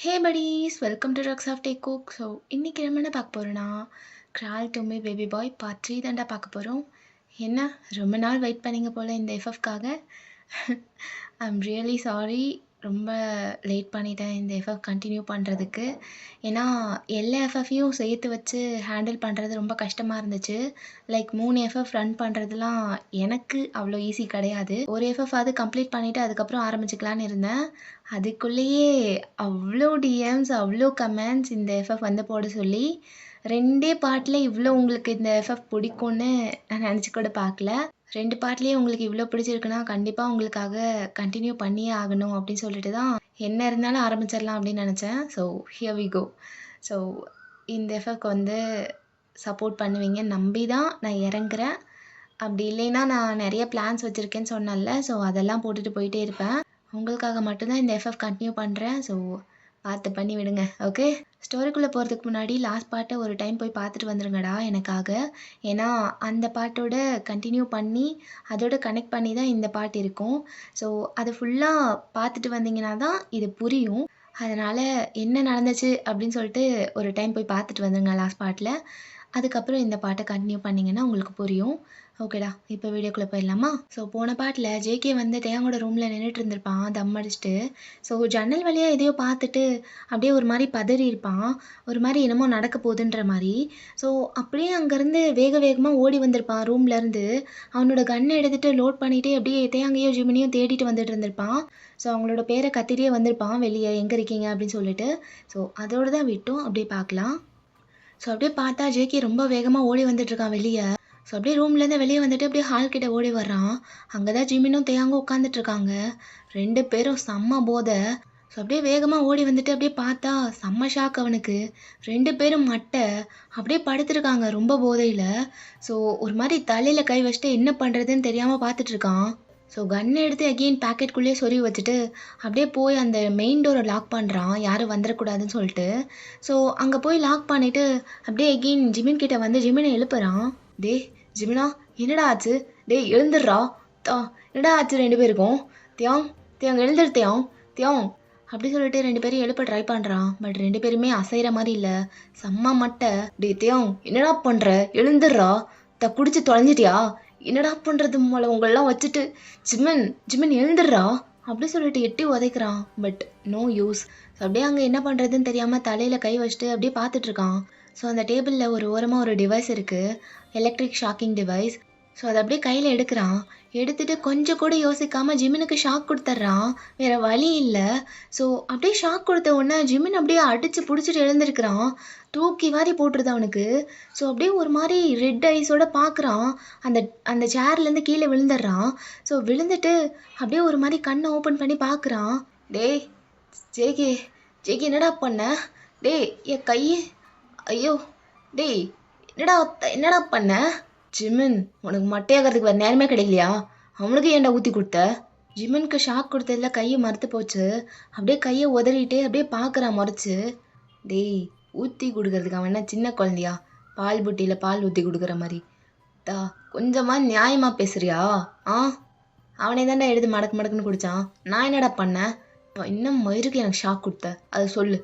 Hey buddies, welcome to ரக்ஸ் of Taekook. So இன்றைக்கி நம்ம என்ன பார்க்க போகிறோன்னா, crawl to me baby boy part 3 தாண்டா பார்க்க போகிறோம். என்ன ரொம்ப நாள் வெயிட் பண்ணிங்க போல் இந்த எஃப்எஃப்காக. ஐம் ரியலி சாரி, ரொம்ப லேட் பண்ணிட்டேன் இந்த எஃப்எஃப் கண்டினியூ பண்ணுறதுக்கு. ஏன்னா எல்லா எஃப்எஃப்பையும் சேர்த்து வச்சு ஹேண்டில் பண்ணுறது ரொம்ப கஷ்டமாக இருந்துச்சு. லைக் 3 எஃப்எஃப் ரன் பண்ணுறதுலாம் எனக்கு அவ்வளோ ஈஸி கிடையாது. ஒரு எஃப்எஃப் கம்ப்ளீட் பண்ணிவிட்டு அதுக்கப்புறம் ஆரம்பிச்சுக்கலான்னு இருந்தேன். அதுக்குள்ளேயே அவ்வளோ டிஎம்ஸ், அவ்வளோ கமெண்ட்ஸ் இந்த எஃப்எஃப் போட சொல்லி. 2 பார்ட்டில் இவ்வளோ உங்களுக்கு இந்த எஃப்எஃப் பிடிக்கும்னு நான் நினச்சி கூட பார்க்கல. 2 பார்ட்லேயே உங்களுக்கு இவ்வளோ பிடிச்சிருக்குன்னா கண்டிப்பாக உங்களுக்காக கண்டினியூ பண்ணியே ஆகணும் அப்படின்னு சொல்லிட்டு தான் என்ன இருந்தாலும் ஆரம்பிச்சிடலாம் அப்படின்னு நினச்சேன். So here we go. So இந்த எஃப்எஃப்க்கு சப்போர்ட் பண்ணுவீங்க நம்பி தான் நான் இறங்குறேன். அப்படி இல்லைன்னா நான் நிறைய பிளான்ஸ் வச்சுருக்கேன்னு சொன்னேன்ல, ஸோ அதெல்லாம் போட்டுட்டு போயிட்டே இருப்பேன். உங்களுக்காக மட்டும்தான் இந்த எஃப்எஃப் கண்டினியூ பண்ணுறேன். ஸோ பார்த்து பண்ணி விடுங்க, ஓகே? ஸ்டோரிக்குள்ளே போகிறதுக்கு முன்னாடி லாஸ்ட் பார்ட்டை ஒரு டைம் போய் பார்த்துட்டு வந்துருங்கடா எனக்காக. ஏன்னா அந்த பாட்டோட கண்டினியூ பண்ணி அதோட கனெக்ட் பண்ணி தான் இந்த பாட்டு இருக்கும். ஸோ அதை ஃபுல்லாக பார்த்துட்டு வந்தீங்கன்னா தான் இது புரியும். அதனால் என்ன நடந்துச்சு அப்படின்னு சொல்லிட்டு ஒரு டைம் போய் பார்த்துட்டு வந்துருங்க லாஸ்ட் பார்ட்டில். அதுக்கப்புறம் இந்த பாட்டை கண்டினியூ பண்ணிங்கன்னா உங்களுக்கு புரியும். ஓகேடா, இப்போ வீடியோக்குள்ளே போயிடலாமா? ஸோ போன பாட்டில் ஜேகே தேங்கோட ரூமில் நின்றுட்டு இருந்திருப்பான் தம் அடிச்சுட்டு. ஸோ ஜன்னல் வழியாக எதையோ பார்த்துட்டு அப்படியே ஒரு மாதிரி பதறி இருப்பான். ஒரு மாதிரி என்னமோ நடக்க போகுதுன்ற மாதிரி. ஸோ அப்படியே அங்கேருந்து வேக வேகமாக ஓடி வந்திருப்பான் ரூம்லேருந்து. அவனோட கன்னை எடுத்துகிட்டு லோட் பண்ணிகிட்டே அப்படியே தேங்கையோ ஜிமினியும் தேடிட்டு வந்துட்டு இருந்திருப்பான். ஸோ அவங்களோட பேரை கத்திட்டே வந்திருப்பான் வெளியே, எங்கே இருக்கீங்க அப்படின்னு சொல்லிட்டு. ஸோ அதோடு தான் விட்டோம், அப்படியே பார்க்கலாம். ஸோ அப்படியே பார்த்தா ஜேகே ரொம்ப வேகமாக ஓடி வந்துட்டுருக்கான் வெளியே. ஸோ அப்படியே ரூம்லேருந்து வெளியே வந்துட்டு அப்படியே ஹால் கிட்ட ஓடி வர்றான். அங்கே தான் ஜிமினும் தேயாங்கும் உட்காந்துட்ருக்காங்க. 2 பேரும் செம்ம போதை. ஸோ அப்படியே வேகமாக ஓடி வந்துட்டு அப்படியே பார்த்தா செம்ம ஷாக் அவனுக்கு. 2 பேரும் மட்டை அப்படியே படுத்துருக்காங்க ரொம்ப போதையில். ஸோ ஒரு மாதிரி தலையில் கை வச்சுட்டு என்ன பண்ணுறதுன்னு தெரியாமல் பார்த்துட்ருக்கான். ஸோ கன்னை எடுத்து அகெயின் பேக்கெட்குள்ளேயே சொருவி வச்சுட்டு அப்படியே போய் அந்த மெயின் டோரை லாக் பண்ணுறான், யாரும் வந்துடக்கூடாதுன்னு சொல்லிட்டு. ஸோ அங்கே போய் லாக் பண்ணிவிட்டு அப்படியே அகெயின் ஜிமின் கிட்ட வந்து ஜிமினை எழுப்புறான். டே ஜிமினா, என்னடா ஆச்சு? டே எழுந்துடுறா. என்னடா ஆச்சு 2 பேருக்கும்? தியாங் எழுந்துரு தியாங் அப்படி சொல்லிட்டு 2 பேரும் எழுப்ப ட்ரை பண்ணுறான். பட் 2 பேருமே அசைகிற மாதிரி இல்லை, செம்ம மட்டை. டே தியாங் என்னடா பண்ணுற? எழுந்துடுறா. குடிச்சு தொலைஞ்சிட்டியா? என்னடா பண்ணுறது போல உங்களெல்லாம் வச்சுட்டு. ஜிமின் எழுந்துடுறா அப்படி சொல்லிட்டு எட்டி உதைக்கிறான். But no use. ஸோ அப்படியே அங்கே என்ன பண்ணுறதுன்னு தெரியாமல் தலையில் கை வச்சுட்டு அப்படியே பார்த்துட்ருக்கான். ஸோ அந்த டேபிளில் ஒரு ஓரமாக ஒரு டிவைஸ் இருக்குது, எலக்ட்ரிக் ஷாக்கிங் டிவைஸ். ஸோ அதை அப்படியே கையில் எடுக்கிறான். எடுத்துகிட்டு கொஞ்சம் கூட யோசிக்காமல் ஜிமினுக்கு ஷாக் கொடுத்துட்றான். வேறு வழி இல்லை. ஸோ அப்படியே ஷாக் கொடுத்த உடனே ஜிமின் அப்படியே அடித்து பிடிச்சிட்டு எழுந்திருக்கிறான். தூக்கி வாரி போட்டுருது அவனுக்கு. ஸோ அப்படியே ஒரு மாதிரி ரெட் ஐஸோடு பார்க்குறான். அந்த அந்த சேர்லேருந்து கீழே விழுந்துடுறான். ஸோ விழுந்துட்டு அப்படியே ஒரு மாதிரி கண்ணை ஓப்பன் பண்ணி பார்க்குறான். டேய் ஜேகே என்னடா பண்ண? டேய் என் கை, ஐயோ டேய் என்னடா பண்ண? ஜிமின் உனக்கு மட்டையாகிறதுக்கு வேறு நேரமே கிடைக்கலையா? அவனுக்கு ஏன்டா ஊற்றி கொடுத்த? ஜிமினுக்கு ஷாக் கொடுத்ததில் கையை மறுத்து போச்சு. அப்படியே கையை உதறிட்டு அப்படியே பார்க்குறான் முறைச்சு. டேய் ஊற்றி கொடுக்கறதுக்கு அவன் என்ன சின்ன குழந்தையா? பால் புட்டியில் பால் ஊற்றி கொடுக்குற மாதிரி. கொஞ்சமாக நியாயமாக பேசுறியா? அவனே தாண்டா எடுத்து மடக்குன்னு குடித்தான். நான் என்னடா பண்ணேன்? இன்னும் மயிருக்கு எனக்கு ஷாக் கொடுத்த, அதை சொல்லு.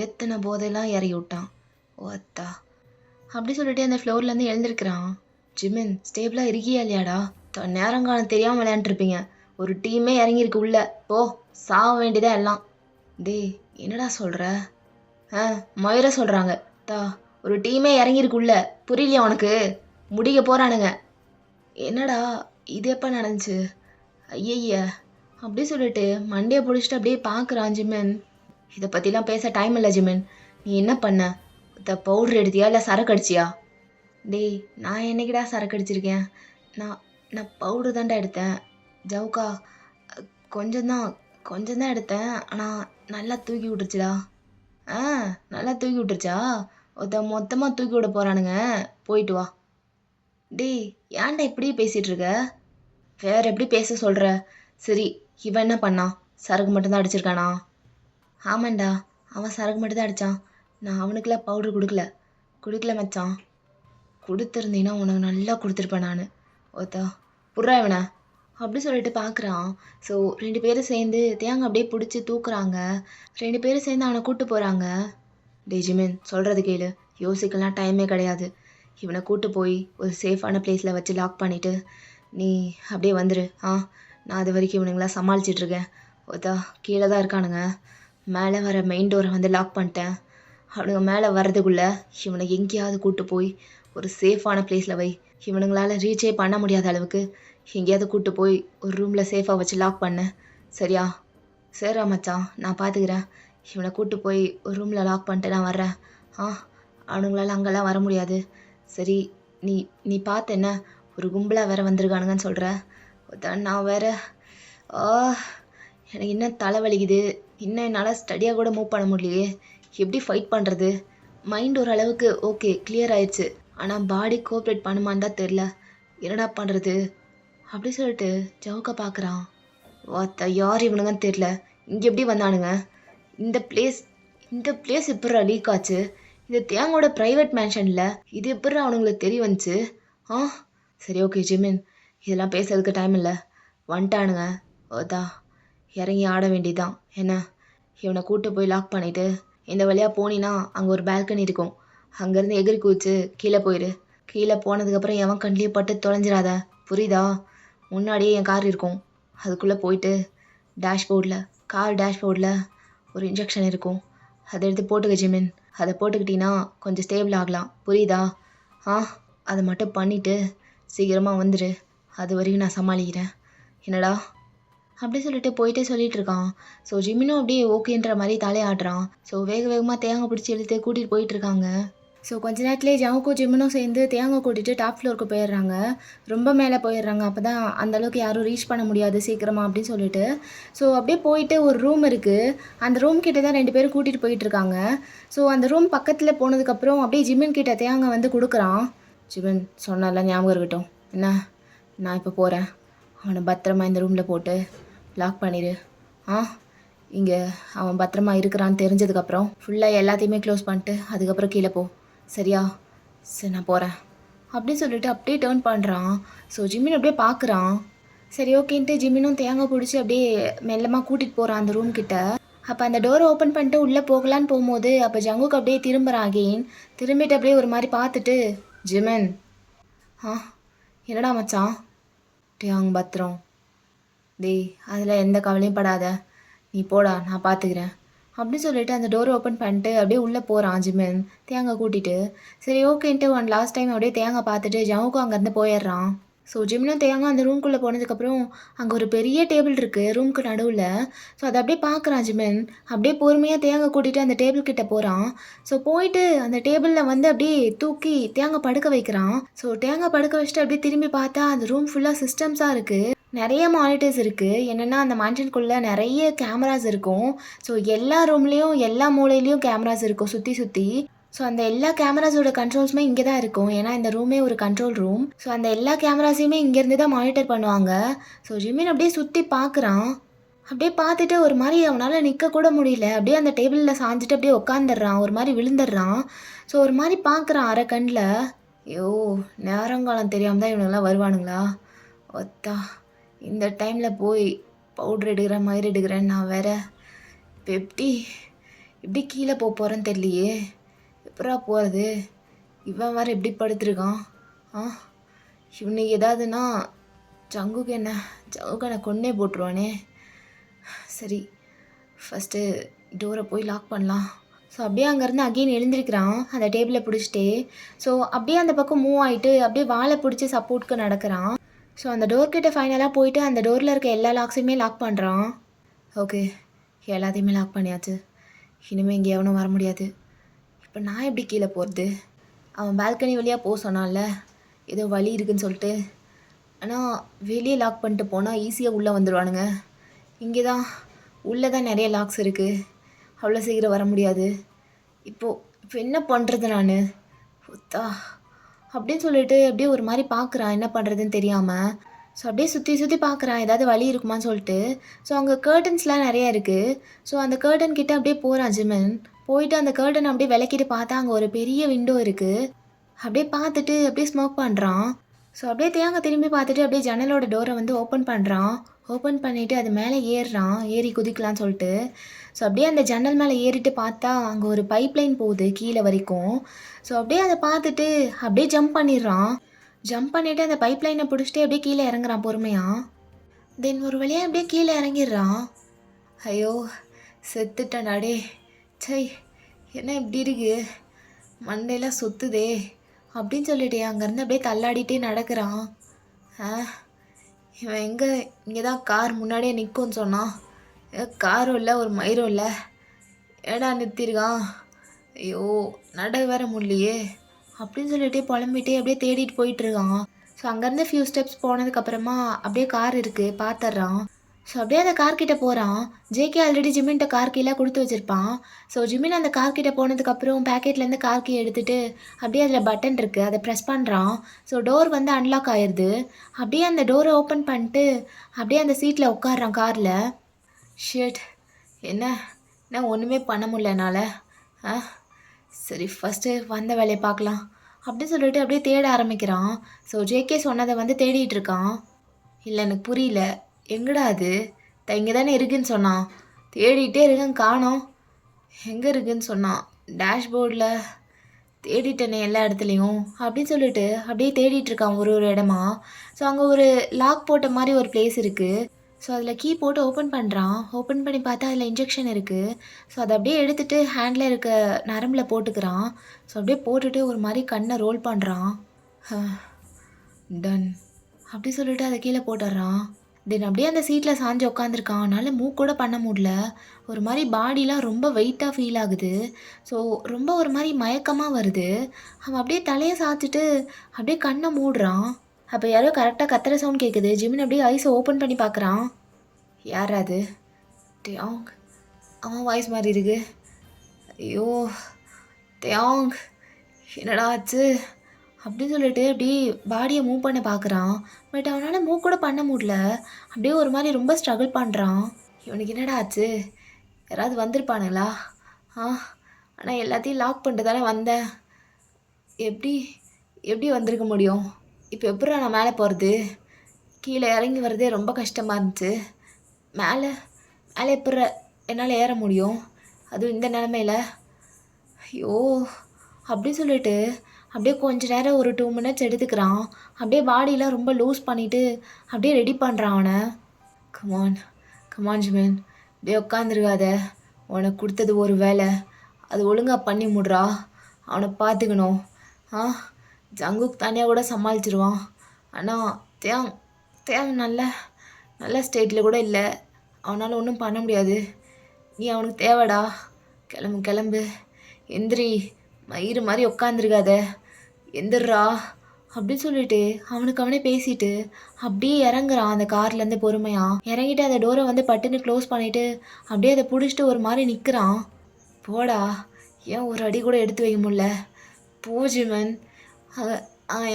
எத்தனை போதையெல்லாம் இறங்கி விட்டான். ஓத்தா அப்படி சொல்லிட்டு அந்த ஃப்ளோர்லேருந்து எழுந்திருக்கிறான். ஜிமின் ஸ்டேபிளாக இருக்கியா இல்லையாடா? நேரங்காலம் தெரியாமல் விளையாண்டுருப்பீங்க. ஒரு டீமே இறங்கியிருக்கு உள்ள. போ சாக வேண்டியதான் எல்லாம். டேய் என்னடா சொல்கிற? மயிர சொல்கிறாங்க. ஒரு டீமே இறங்கியிருக்கு உள்ள, புரியலையா உனக்கு? முடிக்க போகிறானுங்க. என்னடா இது எப்போ நடந்துச்சு? ஐய அப்படி சொல்லிட்டு மண்டையை பிடிச்சிட்டு அப்படியே பார்க்குறான் ஜிமின். இதை பற்றிலாம் பேச டைம் இல்லை ஜிமின். நீ என்ன பண்ண? பவுட்ரு எடுத்தியா இல்லை சரக்கு அடிச்சியா? டேய் நான் என்னைக்கிடா சரக்கு அடிச்சிருக்கேன்? நான் பவுட்ரு தான்டா எடுத்தேன். ஜவுக்கா கொஞ்சம்தான் எடுத்தேன், ஆனால் நல்லா தூக்கி விட்டுருச்சுடா. நல்லா தூக்கி விட்டுருச்சா? மொத்தமாக தூக்கி விட போகிறானுங்க, போயிட்டு வா. டேய் ஏன்டா இப்படி பேசிகிட்ருக்க? வேறு எப்படி பேச சொல்கிற? சரி இவன் என்ன பண்ணான்? சரக்கு மட்டும்தான் அடிச்சிருக்கானா? ஆமாண்டா, அவன் சரக்கு மட்டும்தான் அடித்தான். நான் அவனுக்கெல்லாம் பவுட்ரு கொடுக்கல மச்சான். கொடுத்துருந்தீங்கன்னா உனக்கு நல்லா கொடுத்துருப்பேன் நான். புட்றா இவனை. அப்படி சொல்லிட்டு பார்க்குறான். ஸோ 2 பேரும் சேர்ந்து தேங்காய் அப்படியே புடிச்சு தூக்குறாங்க. 2 பேரும் சேர்ந்து அவன கூட்டு போறாங்க. "டேய் ஜிமின் சொல்றது கேளு. யோசிக்கலாம் டைமே கிடையாது. இவன கூட்டு போய் ஒரு சேஃபான பிளேஸ்ல வச்சு லாக் பண்ணிட்டு, நீ அப்படியே வந்துரு. நான் அது வரைக்கும் இவனுங்களலாம் சமாளிச்சுட்டு இருக்கேன். ஒத்தா கீழே தான் இருக்கானுங்க. மேலே வர மெயின் டோரை வந்து லாக் பண்ணிட்டேன். அவனுங்க மேலே வர்றதுக்குள்ள இவனை எங்கேயாவது கூட்டு போய் ஒரு சேஃபான பிளேஸில் வை. இவனுங்களால ரீச்சே பண்ண முடியாத அளவுக்கு எங்கேயாவது கூட்டு போய் ஒரு ரூமில் சேஃபாக வச்சு லாக் பண்ணு. சரியா?" "சரிடா மச்சான், நான் பார்த்துக்கிறேன். இவனை கூட்டு போய் ஒரு ரூமில் லாக் பண்ணிட்டு நான் வர்றேன். ஆ அவனுங்களால அங்கெல்லாம் வர முடியாது. சரி, நீ நீ பார்த்து என்ன ஒரு கும்பலாக வேற வந்திருக்கானுங்கன்னு சொல்கிற. நான் வேற ஆ எனக்கு இன்னும் தலை வலிக்குது. இன்னும் என்னால் ஸ்டடியாக கூட மூவ் பண்ண முடியலையே. எப்படி ஃபைட் பண்ணுறது? மைண்ட் ஓரளவுக்கு ஓகே கிளியர் ஆயிடுச்சு. ஆனால் பாடி கோஆப்ரேட் பண்ணுமான்னு தான் தெரில. என்னடா பண்ணுறது?" அப்படி சொல்லிட்டு ஜவுக்க பார்க்குறான். யார் இவனுங்கன்னு தெரில. இங்கே எப்படி வந்தானுங்க? இந்த பிளேஸ் இந்த பிளேஸ் எப்பட்றா லீக் ஆச்சு? இது தேங்கோட ப்ரைவேட் மேன்ஷனில். இது எப்பட்றா அவனுங்களுக்கு தெரிய வந்துச்சு? ஆ சரி, ஓகே ஜிமின், இதெல்லாம் பேசுறதுக்கு டைம் இல்லை. வந்துட்டானுங்க. ஓதா இறங்கி ஆட வேண்டியதான் என்ன? இவனை கூட்டு போய் லாக் பண்ணிட்டு இந்த வழியாக போனீன்னா அங்கே ஒரு பால்கனி இருக்கும். அங்கேருந்து எகிரி குதிச்சு கீழே போயிடு. கீழே போனதுக்கப்புறம் எவன் கண்ட்லேயும் பட்டு தொலைஞ்சிடாத. புரியுதா? முன்னாடியே என் கார் இருக்கும். அதுக்குள்ளே போயிட்டு கார் டேஷ்போர்டில் ஒரு இன்ஜெக்ஷன் இருக்கும். அதை எடுத்து போட்டுக்க ஜிமின். அதை போட்டுக்கிட்டீங்கன்னா கொஞ்சம் ஸ்டேபிள் ஆகலாம். புரியுதா? ஆ அதை மட்டும் பண்ணிவிட்டு சீக்கிரமாக வந்துடு. அது வரைக்கும் நான் சமாளிக்கிறேன். என்னடா? அப்படி சொல்லிட்டு போயிட்டே சொல்லிட்டு இருக்கான். ஸோ ஜிமினும் அப்படியே ஓகேன்ற மாதிரி தலையாடுறான். ஸோ வேக வேகமாக தேங்காய் பிடிச்சி இழுத்து கூட்டிகிட்டு போயிட்டு இருக்காங்க. ஸோ கொஞ்ச நேரத்துலேயே ஜவுக்கும் ஜிமினும் சேர்ந்து தேங்காய் கூட்டிகிட்டு டாப் ஃப்ளோருக்கு போயிடுறாங்க. ரொம்ப மேலே போயிடுறாங்க. அப்போ தான் அந்தளவுக்கு யாரும் ரீச் பண்ண முடியாது சீக்கிரமாக அப்படின்னு சொல்லிட்டு. ஸோ அப்படியே போயிட்டு ஒரு ரூம் இருக்குது. அந்த ரூம் கிட்ட தான் 2 பேரும் கூட்டிகிட்டு போயிட்டுருக்காங்க. ஸோ அந்த ரூம் பக்கத்தில் போனதுக்கப்புறம் அப்படியே ஜிமின் கிட்ட தேங்காய் வந்து கொடுக்குறான். "ஜிமின் சொன்னால ஞாபகம் இருக்கட்டும் என்ன? நான் இப்போ போகிறேன். அவனை பத்திரமா இந்த ரூமில் போட்டு லாக் பண்ணிடு. இங்கே அவன் பத்திரமா இருக்கிறான்னு தெரிஞ்சதுக்கப்புறம் ஃபுல்லாக எல்லாத்தையுமே க்ளோஸ் பண்ணிட்டு அதுக்கப்புறம் கீழே போ. சரியா?" "சரி, நான் போகிறேன்." அப்படி சொல்லிட்டு அப்படியே டேர்ன் பண்ணுறான். ஸோ ஜிமின் அப்படியே பார்க்குறான். சரி ஓகேன்ட்டு ஜிமினும் தேங்காய் பிடிச்சி அப்படியே மெல்லமாக கூட்டிகிட்டு போகிறான் அந்த ரூம் கிட்ட. அப்போ அந்த டோரை ஓப்பன் பண்ணிட்டு உள்ளே போகலான்னு போகும்போது அப்போ ஜங்குக்கு அப்படியே திரும்புகிறான் அகெயின். திரும்பிட்டு அப்படியே ஒரு மாதிரி பார்த்துட்டு, "ஜிமின்." என்னடா மச்சான்?" "தேங் பத்திரம். டேய் அதில் எந்த கவலையும் படாத. நீ போடா, நான் பார்த்துக்கிறேன்." அப்படி சொல்லிட்டு அந்த டோரை ஓப்பன் பண்ணிட்டு அப்படியே உள்ளே போகிறான் ஜிமின் தேங்காய் கூட்டிகிட்டு. சரி ஓகேன்ட்டு லாஸ்ட் டைம் அப்படியே தேங்காய் பார்த்துட்டு ஜவுக்கும் அங்கேருந்து போயிடுறான். ஸோ ஜிமினும் தேங்காய் அந்த ரூம்குள்ளே போனதுக்கப்புறம் அங்கே ஒரு பெரிய டேபிள் இருக்குது ரூமுக்கு நடுவில். ஸோ அதை அப்படியே பார்க்குறான் ஜிமின். அப்படியே பொறுமையாக தேங்காய் கூட்டிகிட்டு அந்த டேபிள் கிட்ட போகிறான். ஸோ போயிட்டு அந்த டேபிளில் வந்து அப்படியே தூக்கி தேங்காய் படுக்க வைக்கிறான். ஸோ தேங்காய் படுக்க வச்சுட்டு அப்படியே திரும்பி பார்த்தா அந்த ரூம் ஃபுல்லாக சிஸ்டம்ஸாக இருக்குது. நிறைய மானிட்டர்ஸ் இருக்குது. என்னென்னா அந்த மேன்ஷனுக்குள்ளே நிறைய கேமராஸ் இருக்கும். ஸோ எல்லா ரூம்லேயும் எல்லா மூலையிலையும் கேமராஸ் இருக்கும் சுற்றி சுற்றி. ஸோ அந்த எல்லா கேமராஸோட கண்ட்ரோல்ஸுமே இங்கே தான் இருக்கும். ஏன்னா இந்த ரூமே ஒரு கண்ட்ரோல் ரூம். ஸோ அந்த எல்லா கேமராஸையுமே இங்கேருந்து தான் மானிட்டர் பண்ணுவாங்க. ஸோ ஜிமின் அப்படியே சுற்றி பார்க்குறான். அப்படியே பார்த்துட்டு ஒரு மாதிரி அவனால் நிற்க கூட முடியல. அப்படியே அந்த டேபிளில் சாஞ்சிட்டு அப்படியே உட்காந்துடுறான். ஒரு மாதிரி விழுந்துடுறான். ஸோ ஒரு மாதிரி பார்க்குறான் அரை கண்ணில். ஐயோ, நேரங்காலம் தெரியாமல் தான் இவனுங்களாம் வருவானுங்களா? ஒத்தா இந்த டைமில் போய் பவுட்ரு எடுக்கிறேன் மயிர் எடுக்கிறேன். நான் வேற இப்போ எப்படி கீழே போகிறேன்னு தெரியலையே. எப்படா போகிறது? இவன் வேறு எப்படி படுத்துருக்கான்? இவனுக்கு ஏதாவதுன்னா ஜங்குக்கு என்னை கொன்னே போட்டுருவானே. சரி, ஃபஸ்ட்டு டோரை போய் லாக் பண்ணலாம். ஸோ அப்படியே அங்கேருந்து அகெயின் எழுந்திருக்கிறான் அந்த டேபிளை பிடிச்சிட்டே. ஸோ அப்படியே அந்த பக்கம் மூவ் ஆகிட்டு அப்படியே வாழை பிடிச்சி சப்போர்ட்க்கு நடக்கிறான். ஸோ அந்த டோர்கிட்ட ஃபைனலாக போயிட்டு அந்த டோரில் இருக்க எல்லா லாக்ஸையுமே லாக் பண்ணுறான். ஓகே, எல்லாத்தையுமே லாக் பண்ணியாச்சு. இனிமேல் இங்கே எவனும் வர முடியாது. இப்போ நான் எப்படி கீழே போகிறது? அவன் பால்கனி வழியாக போக சொன்னான்ல, ஏதோ வழி இருக்குதுன்னு சொல்லிட்டு. ஆனால் வெளியே லாக் பண்ணிட்டு போனால் ஈஸியாக உள்ளே வந்துடுவானுங்க. இங்கே தான் உள்ளே தான் நிறைய லாக்ஸ் இருக்குது. அவ்வளோ சீக்கிரம் வர முடியாது. இப்போ என்ன பண்ணுறது நான்? ஒத்தா அப்படின்னு சொல்லிட்டு அப்படியே ஒரு மாதிரி பார்க்குறான் என்ன பண்ணுறதுன்னு தெரியாமல். ஸோ அப்படியே சுற்றி பார்க்குறான் ஏதாவது வழி இருக்குமான்னு சொல்லிட்டு. ஸோ அங்கே கர்டன்ஸ்லாம் நிறையா இருக்குது. ஸோ அந்த கர்டன் கிட்ட அப்படியே போகிறான் ஜிமின். போயிட்டு அந்த கர்டன் அப்படியே விளக்கிட்டு பார்த்தா அங்கே ஒரு பெரிய விண்டோ இருக்குது. அப்படியே பார்த்துட்டு அப்படியே ஸ்மோக் பண்ணுறான். ஸோ அப்படியே தேங்க திரும்பி பார்த்துட்டு அப்படியே ஜன்னலோட டோரை வந்து ஓப்பன் பண்ணுறான். ஓப்பன் பண்ணிவிட்டு அது மேலே ஏறுறான், ஏறி குதிக்கலான்னு சொல்லிட்டு. ஸோ அப்படியே அந்த ஜன்னல் மேலே ஏறிட்டு பார்த்தா அங்கே ஒரு பைப் லைன் போகுது கீழே வரைக்கும். ஸோ அப்படியே அதை பார்த்துட்டு அப்படியே ஜம்ப் பண்ணிடுறான். ஜம்ப் பண்ணிவிட்டு அந்த பைப் லைனை பிடிச்சிட்டு அப்படியே கீழே இறங்குறான் பொறுமையாக. தென் ஒரு வழியாக அப்படியே கீழே இறங்கிடுறான். ஐயோ செத்துட்டேன்டா டே, சை என்ன இப்படி இருக்கு, மண்டையெல்லாம் சுத்துதே அப்படின்னு சொல்லிட்டு அங்கேருந்து அப்படியே தள்ளாடிட்டே நடக்கிறான். இவன் எங்கே, இங்கே தான் கார் முன்னாடியே நிற்கும்னு சொன்னான், காரும் இல்லை ஒரு மயிரும் இல்லை, ஏடா நிறுத்திருக்கான், ஐயோ நட வேற முடியலையே அப்படின்னு சொல்லிட்டு புலம்பிட்டே அப்படியே தேடிட்டு போயிட்டுருக்கான். ஸோ அங்கேருந்து ஃபியூ ஸ்டெப்ஸ் போனதுக்கப்புறமா அப்படியே கார் இருக்குது பார்த்துட்றான். ஸோ அப்படியே அந்த கார்கிட்ட போகிறான். ஜேகே ஆல்ரெடி ஜிமின்ட்ட கார் கீழே கொடுத்து வச்சுருப்பான். ஸோ ஜிமின் அந்த கார்கிட்ட போனதுக்கப்புறம் பேக்கெட்லேருந்து கார் கீ எடுத்துகிட்டு அப்படியே அதில் பட்டன் இருக்குது, அதை ப்ரெஸ் பண்ணுறான். ஸோ டோர் வந்து அன்லாக் ஆயிடுது. அப்படியே அந்த டோரை ஓப்பன் பண்ணிட்டு அப்படியே அந்த சீட்டில் உட்காடுறான் காரில். ஷிட், என்ன என்ன ஒன்றுமே பண்ண முடியல என்னால். சரி ஃபஸ்ட்டு வந்த வேலையை பார்க்கலாம் அப்படின்னு சொல்லிட்டு அப்படியே தேட ஆரம்பிக்கிறான். ஸோ ஜேகே சொன்னதை வந்து தேடிட்டு இருக்கான். இல்லை எனக்கு புரியல, எங்கடா அது, இங்கே தானே இருக்குன்னு சொன்னான், தேடிட்டே இருக்கேன் காணோம், எங்கே இருக்குன்னு சொன்னான், டேஷ்போர்டில் தேடிட்டேனே எல்லா இடத்துலையும் அப்படின்னு சொல்லிட்டு அப்படியே தேடிட்டுருக்கான் ஒரு ஒரு இடமா. ஸோ அங்கே ஒரு லாக் போட்ட மாதிரி ஒரு பிளேஸ் இருக்குது. ஸோ அதில் கீ போட்டு ஓப்பன் பண்ணுறான். ஓப்பன் பண்ணி பார்த்தா அதில் இன்ஜெக்ஷன் இருக்குது. ஸோ அதை அப்படியே எடுத்துகிட்டு ஹேண்டில் இருக்க நரம்பில் போட்டுக்கிறான். ஸோ அப்படியே போட்டுட்டு ஒரு மாதிரி கண்ணை ரோல் பண்ணுறான். டன் அப்படி சொல்லிட்டு அதை கீழே போட்டுடுறான். தென் அப்படியே அந்த சீட்டில் சாஞ்சு உட்காந்துருக்கான். அதனால் மூவ் கூட பண்ண முடியல. ஒரு மாதிரி பாடிலாம் ரொம்ப வெயிட்டாக ஃபீல் ஆகுது. ஸோ ரொம்ப ஒரு மாதிரி மயக்கமாக வருது. அவன் அப்படியே தலையை சாய்ச்சிட்டு அப்படியே கண்ணை மூடுறான். அப்போ யாரோ கரெக்டாக கத்துற சவுண்ட் கேட்குது. ஜிமின் அப்படியே ஐஸை ஓப்பன் பண்ணி பார்க்குறான். யார் அது? டேயாங், அவன் வாய்ஸ் மாதிரி இருக்கு. ஐயோ டேயாங், என்னடா ஆச்சு அப்படின்னு சொல்லிட்டு அப்படியே பாடியை மூவ் பண்ண பார்க்குறான். பட் அவனால் மூவ் கூட பண்ண முடியல. அப்படியே ஒரு மாதிரி ரொம்ப ஸ்ட்ரகிள் பண்ணுறான். இவனுக்கு என்னடா ஆச்சு, யாராவது வந்திருப்பானுங்களா? ஆனால் எல்லாத்தையும் லாக் பண்ணிட்டு தானே வந்தேன், எப்படி எப்படி வந்திருக்க முடியும்? இப்போ எப்படா நான் மேலே போகிறது? கீழே இறங்கி வர்றதே ரொம்ப கஷ்டமாக இருந்துச்சு. மேலே மேலே எப்படி என்னால் ஏற முடியும், அதுவும் இந்த நிலமையில? ஐயோ அப்படி சொல்லிட்டு அப்படியே கொஞ்ச நேரம் ஒரு 2 மினிட்ஸ் எடுத்துக்கிறான். அப்படியே பாடியெலாம் ரொம்ப லூஸ் பண்ணிவிட்டு அப்படியே ரெடி பண்ணுறான் அவனை. கமான் கமான் ஜிமின், அப்படியே உட்காந்துருக்காத, உனக்கு கொடுத்தது ஒரு வேலை, அது ஒழுங்காக பண்ணி முடுறா. அவனை பார்த்துக்கணும். ஜங்குக் தனியாக கூட சமாளிச்சிருவான். ஆனால் தேங் தேங் நல்ல நல்ல ஸ்டேட்டில் கூட இல்லை, அவனால் ஒன்றும் பண்ண முடியாது. நீ அவனுக்கு தேவைடா. கிளம்பு கிளம்பு, எந்திரி, மயிறு மாதிரி உட்காந்துருக்காத, எந்திர்றா அப்படின்னு சொல்லிட்டு அவனுக்கு அவனே பேசிட்டு அப்படியே இறங்குறான் அந்த கார்லேருந்து பொறுமையாக. இறங்கிட்டு அந்த டோரை வந்து பட்டுன்னு க்ளோஸ் பண்ணிவிட்டு அப்படியே அதை பிடிச்சிட்டு ஒரு மாதிரி நிற்கிறான். போடா, ஏன் ஒரு அடி கூட எடுத்து வைக்க முடியல, பூஜிமன்.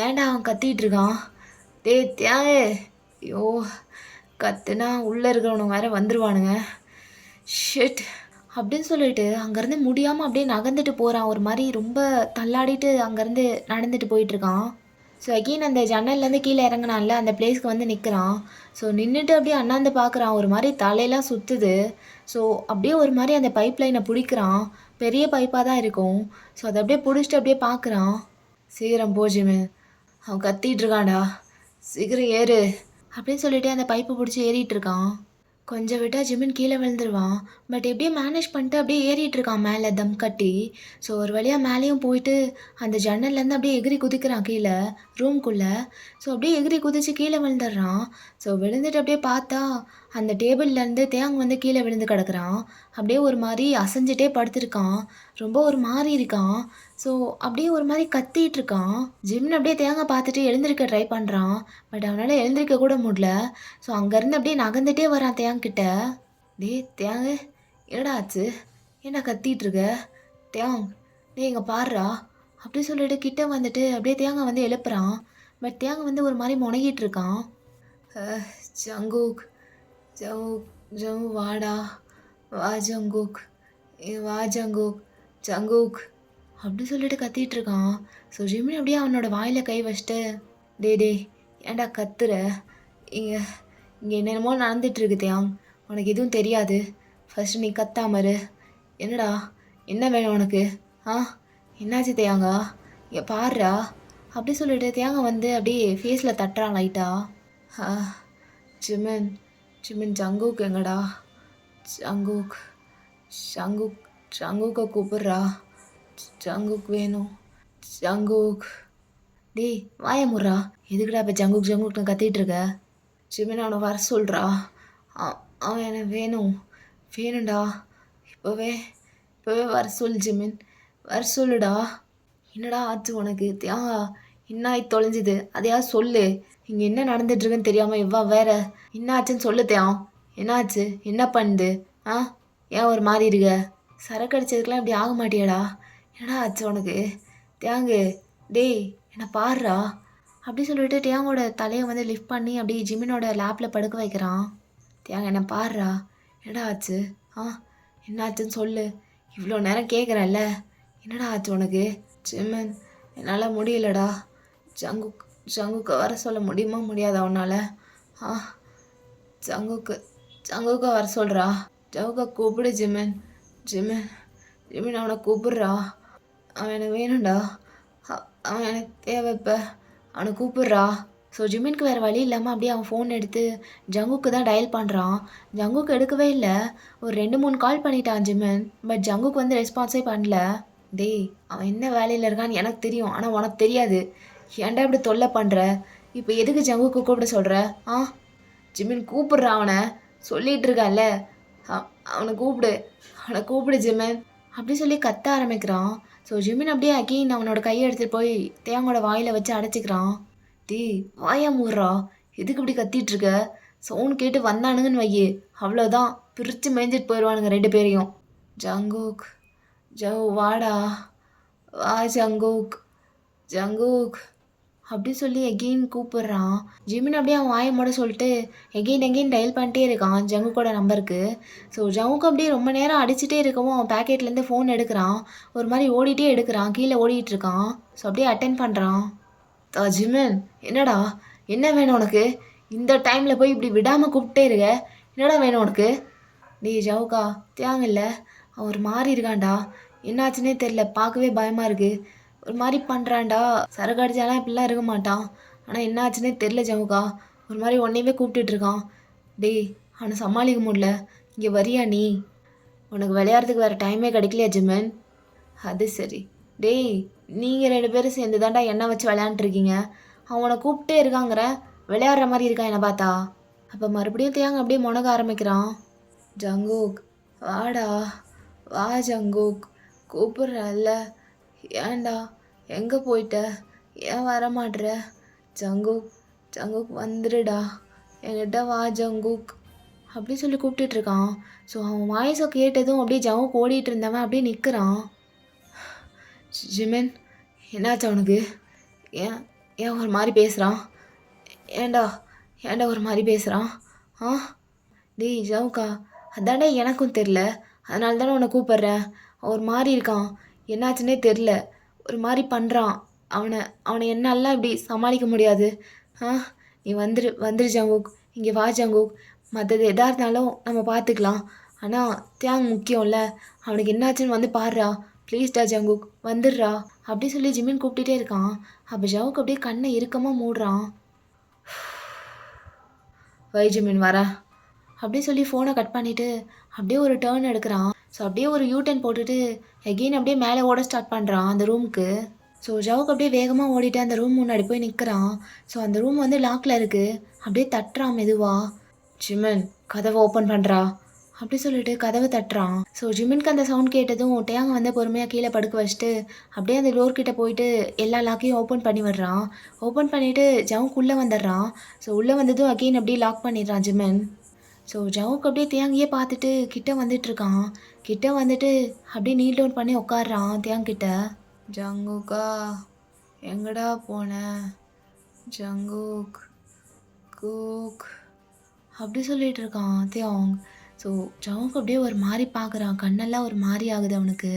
ஏன்டா அவன் கத்திகிட்டு இருக்கான்? தியாகு, ஐயோ கத்துனா உள்ளே இருக்கிறவனுங்க வேற வந்துடுவானுங்க. ஷிட் அப்படின்னு சொல்லிட்டு அங்கேருந்து முடியாமல் அப்படியே நகர்ந்துட்டு போகிறான். ஒரு மாதிரி ரொம்ப தள்ளாடிட்டு அங்கேருந்து நடந்துட்டு போயிட்டுருக்கான். ஸோ அகெயின் அந்த ஜன்னல்லேருந்து கீழே இறங்கினான்ல அந்த பிளேஸ்க்கு வந்து நிற்கிறான். ஸோ நின்றுட்டு அப்படியே அண்ணாந்து பார்க்குறான். ஒரு மாதிரி தலையெல்லாம் சுற்றுது. ஸோ அப்படியே ஒரு மாதிரி அந்த பைப் லைனை பிடிக்கிறான். பெரிய பைப்பாக தான் இருக்கும். ஸோ அதை அப்படியே பிடிச்சிட்டு அப்படியே பார்க்குறான். சீக்கிரம் போஜிமே, அவன் கத்திட்டு இருக்கான்டா, சீக்கிரம் ஏறு அப்படின்னு சொல்லிட்டு அந்த பைப்பை பிடிச்சி ஏறிட்டு இருக்கான். கொஞ்சம் விட்டால் ஜிமின் கீழே விழுந்துருவான். பட் எப்படியே மேனேஜ் பண்ணிட்டு அப்படியே ஏறிட்டு இருக்கான் மேலே தம் கட்டி. ஸோ ஒரு வழியாக மேலேயும் போயிட்டு அந்த ஜன்னல்லேருந்து அப்படியே எகிரி குதிக்கிறான் கீழே ரூம்குள்ளே. ஸோ அப்படியே எகிரி குதித்து கீழே விழுந்துடுறான். ஸோ விழுந்துட்டு அப்படியே பார்த்தா அந்த டேபிள்லேருந்து தேங் வந்து கீழே விழுந்து கிடக்குறான். அப்படியே ஒரு மாதிரி அசைஞ்சிட்டே படுத்திருக்கான். ரொம்ப ஒரு மாதிரி இருக்கான். ஸோ அப்படியே ஒரு மாதிரி கத்திட்டு இருக்கான். ஜிமின் அப்படியே தேங்காய் பார்த்துட்டு எழுந்திருக்க ட்ரை பண்ணுறான். பட் அவனால் எழுந்திருக்க கூட முடியல. ஸோ அங்கேருந்து அப்படியே நகர்ந்துட்டே வரான் தேங்கிட்ட. தேங்கு, என்னடா ஆச்சு, என்ன கத்திட்டு இருக்க தேங், இங்கே பாடுறா அப்படி சொல்லிட்டு கிட்ட வந்துட்டு அப்படியே தேங்காய் வந்து எழுப்புறான். பட் தேங்காய் வந்து ஒரு மாதிரி முனகிட்டு இருக்கான். ஜங்குக் ஜங்குக் ஜங்கு வாடா, வா ஜங்குக், வா ஜங்குக், ஜங்குக் அப்படி சொல்லிட்டு கத்திட்டு இருக்கான். ஸோ ஜிமின் அப்படியே அவனோட வாயில் கை வச்சுட்டு டேய் ஏன்டா கத்துற? இங்கே இங்கே என்னென்னமோ நடந்துட்டுருக்கு தியாங். உனக்கு எதுவும் தெரியாது. ஃபஸ்ட்டு நீ கத்தாம இரு. என்னடா என்ன வேணும் உனக்கு? ஆ என்னாச்சு தியாங்கா? இங்கே பாருடா. அப்படி சொல்லிட்டு தியாங்க வந்து அப்படியே ஃபேஸில் தட்டுறான் லைட்டா. ஆ ஜிமின் ஜிமின் ஜங்கூக் எங்கடா? ஜங்கூக் ஜங்கூக் ஜங்கூக்கை கூப்பிட்றா. ஜங்கூக் வேணும். ஜங்கூக். டேய் வாய முறா. எதுக்குடா இப்போ ஜங்கூக் ஜங்கூக்னு கத்திட்டு இருக்க? ஜிமின் அவனை வர சொல்கிறா. அவன் எனக்கு வேணும்டா. இப்போவே வர சொல் ஜிமின். வர சொல்லுடா. என்னடா ஆச்சு உனக்கு? தியாகா என்ன ஆகி தொலைஞ்சுது? அதையாவது சொல்லு. இங்கே என்ன நடந்துட்டுருக்குன்னு தெரியாமல் இவ்வா வேற. என்ன ஆச்சுன்னு சொல்லு தியாம். என்னாச்சு? என்ன பண்ணுது? ஆ ஏன் ஒரு மாதிரி இருக்க? சரக்கு அடிச்சதுக்கெலாம் இப்படி ஆக மாட்டியாடா? என்னடா ஆச்சு உனக்கு? தியாங்கு டேய் என்னை பாருடா. அப்படி சொல்லிட்டு தியாங்கோட தலையை வந்து லிஃப்ட் பண்ணி அப்படியே ஜிமினோட லேப்பில் படுக்க வைக்கிறான். தியாங்க என்னை பாருடா. என்னடா ஆச்சு? ஆ என்னாச்சுன்னு சொல்லு. இவ்வளோ நேரம் கேட்குறேன்ல. என்னடா ஆச்சு உனக்கு? ஜிமின் என்னால் முடியலடா. ஜங்குக்கை வர சொல்ல முடியுமா முடியாதா உன்னால்? ஆ ஜங்குக்கை வர சொல்கிறா. ஜங்குக்கை கூப்பிடு ஜிமின். ஜிமின் அவனை கூப்பிட்றா. அவன் எனக்கு வேணும்டா. அவன் எனக்கு தேவை. இப்போ அவனை கூப்பிட்றா. ஸோ ஜிமினுக்கு வேறு வழி இல்லாமல் அப்படியே அவன் ஃபோன் எடுத்து ஜங்குக்கு தான் டயல் பண்ணுறான். ஜங்குக்கு எடுக்கவே இல்லை. ஒரு 2-3 கால் பண்ணிட்டான் ஜிமின். பட் ஜங்குக்கு வந்து ரெஸ்பான்ஸே பண்ணல. டேய் அவன் என்ன வேலையில் இருக்கான்னு எனக்கு தெரியும், ஆனால் உனக்கு தெரியாது. ஏன்டா இப்படி தொல்லை பண்ணுற? இப்போ எதுக்கு ஜங்குக்கு கூப்பிட சொல்கிற? ஆ ஜிமின் கூப்பிட்றான். அவனை சொல்லிகிட்டு இருக்கான்ல, அவனை கூப்பிடு ஜிமின். அப்படி சொல்லி கத்த ஆரம்பிக்கிறான். ஸோ ஜிமின் அப்படியே அகெயின் அவனோட கையை எடுத்துகிட்டு போய் தேங்கோட வாயில் வச்சு அடைச்சிக்கிறான். டேய் வாயா மூடுறா. எதுக்கு இப்படி கத்திட்டு இருக்க? சவுண்ட் கேட்டு வந்தானுங்கன்னு வையே, அவ்வளோதான் பிரித்து மேய்ஞ்சிட்டு போயிடுவானுங்க 2 பேரையும். ஜங்கூக் வாடா. வா ஜங்கூக் அப்படி சொல்லி எகெயின் கூப்பிட்றான். ஜிமின் அப்படியே அவன் வாயை மூட சொல்லிட்டு எகெயின் டயல் பண்ணிட்டே இருக்கான் ஜங்குக்கோட நம்பருக்கு. ஸோ ஜங்குக்கு அப்படியே ரொம்ப நேரம் அடிச்சுட்டே இருக்கவும் அவன் பேக்கெட்லேருந்து ஃபோன் எடுக்கிறான். ஒரு மாதிரி ஓடிட்டே எடுக்கிறான். கீழே ஓடிட்டு இருக்கான். ஸோ அப்படியே அட்டென்ட் பண்ணுறான். ஜிமின் என்னடா என்ன வேணும் உனக்கு? இந்த டைமில் போய் இப்படி விடாமல் கூப்பிட்டே இருக்க. என்னடா வேணும் உனக்கு? டேய் ஜவுக்கா தேவையில்ல. அவன் ஒரு மாதிரி இருக்கான்டா. என்னாச்சுன்னே தெரில. பார்க்கவே பயமாக இருக்குது. ஒரு மாதிரி பண்ணுறான்டா. சரக்கு அடித்தாலாம் இப்படிலாம் இருக்க மாட்டான். ஆனால் என்னாச்சுன்னே தெரில ஜவுக்கா. ஒரு மாதிரி உன்னையவே கூப்பிட்டுட்ருக்கான். டேய் அவனை சமாளிக்க முடியல. இங்கே வரியா நீ? உனக்கு விளையாடுறதுக்கு வேறு டைமே கிடைக்கலையா ஜிமின்? அது சரி. டேய் நீங்கள் 2 பேரும் சேர்ந்து தாண்டா எண்ணெய் வச்சு விளையாண்டுருக்கீங்க. அவனை கூப்பிட்டே இருக்காங்கிற விளையாடுற மாதிரி இருக்கான் என்னை பார்த்தா. அப்போ மறுபடியும் தேங்க அப்படியே முனக ஆரம்பிக்கிறான். ஜங்கூக் வாடா. வா ஜங்கூக். கூப்பிட்றல்ல. ஏன்டா எங்கே போயிட்ட? ஏன் வரமாட்ற? ஜங்கூக் வந்துடுடா. என்கிட்ட வா ஜங்கூக். அப்படி சொல்லி கூப்பிட்டுட்ருக்கான். ஸோ அவன் வாய்ஸை கேட்டதும் அப்படியே ஜங்கூக் ஓடிட்டு இருந்தவன் அப்படியே நிற்கிறான். ஜிமின் என்னாச்சு அவனுக்கு? ஏன் ஒரு மாதிரி பேசுகிறான்? ஏன்டா ஒரு மாதிரி பேசுகிறான்? ஆ டேய் ஜவுக்கா அதாண்டா எனக்கும் தெரில. அதனால தானே உன்னை கூப்பிட்றேன். ஒரு மாதிரி இருக்கான். என்னாச்சுன்னே தெரில. ஒரு மாதிரி பண்ணுறான். அவனை என்னாலாம் இப்படி சமாளிக்க முடியாது. ஆ நீ வந்துரு ஜங்குக். இங்கே வா ஜங்குக். மற்றது எதாக இருந்தாலும் நம்ம பார்த்துக்கலாம். ஆனால் தியாங் முக்கியம்ல. அவனுக்கு என்னாச்சுன்னு வந்து பாடுறா. ப்ளீஸ்டா ஜங்குக் வந்துடுறா. அப்படி சொல்லி ஜிமின் கூப்பிட்டுட்டே இருக்கான். அப்போ ஜவுக் அப்படியே கண்ணை இறுக்கமாக மூடுறான். வை ஜிமின் வரேன். அப்படி சொல்லி ஃபோனை கட் பண்ணிவிட்டு அப்படியே ஒரு டேர்ன் எடுக்கிறான். ஸோ அப்படியே ஒரு யூடர்ன் போட்டுட்டு எகெயின் அப்படியே மேலே ஓட ஸ்டார்ட் பண்ணுறான் அந்த ரூமுக்கு. ஸோ ஜவுக்கு அப்படியே வேகமாக ஓடிட்டு அந்த ரூம் முன்னாடி போய் நிற்கிறான். ஸோ அந்த ரூம் வந்து லாக்கில் இருக்குது. அப்படியே தட்டுறான் மெதுவாக. ஜிமின் கதவை ஓப்பன் பண்ணுறா. அப்படி சொல்லிட்டு கதவை தட்டுறான். ஸோ ஜிமின்க்கு அந்த சவுண்ட் கேட்டதும் டேங்க வந்து பொறுமையாக கீழே படுக்க வச்சுட்டு அப்படியே அந்த டோர் கிட்டே போயிட்டு எல்லா லாக்கையும் ஓப்பன் பண்ணி விடுறான். ஓப்பன் பண்ணிவிட்டு ஜவுக்கு உள்ளே வந்துடுறான். ஸோ உள்ளே வந்ததும் அகெயின் அப்படியே லாக் பண்ணிடுறான் ஜிமின். ஸோ ஜவுக்கு அப்படியே தேங்கியே பார்த்துட்டு கிட்டே வந்துட்டுருக்கான். கிட்டே வந்துட்டு அப்படியே நீல் டவுன் பண்ணி உட்காடுறான் தேங்கிட்ட. ஜங்குக்கா எங்கடா போன? ஜங்குக் கூக் அப்படி சொல்லிட்டு இருக்கான் தியாங். ஸோ ஜவுக்கு அப்படியே ஒரு மாதிரி பார்க்குறான். கண்ணெல்லாம் ஒரு மாதிரி ஆகுது அவனுக்கு.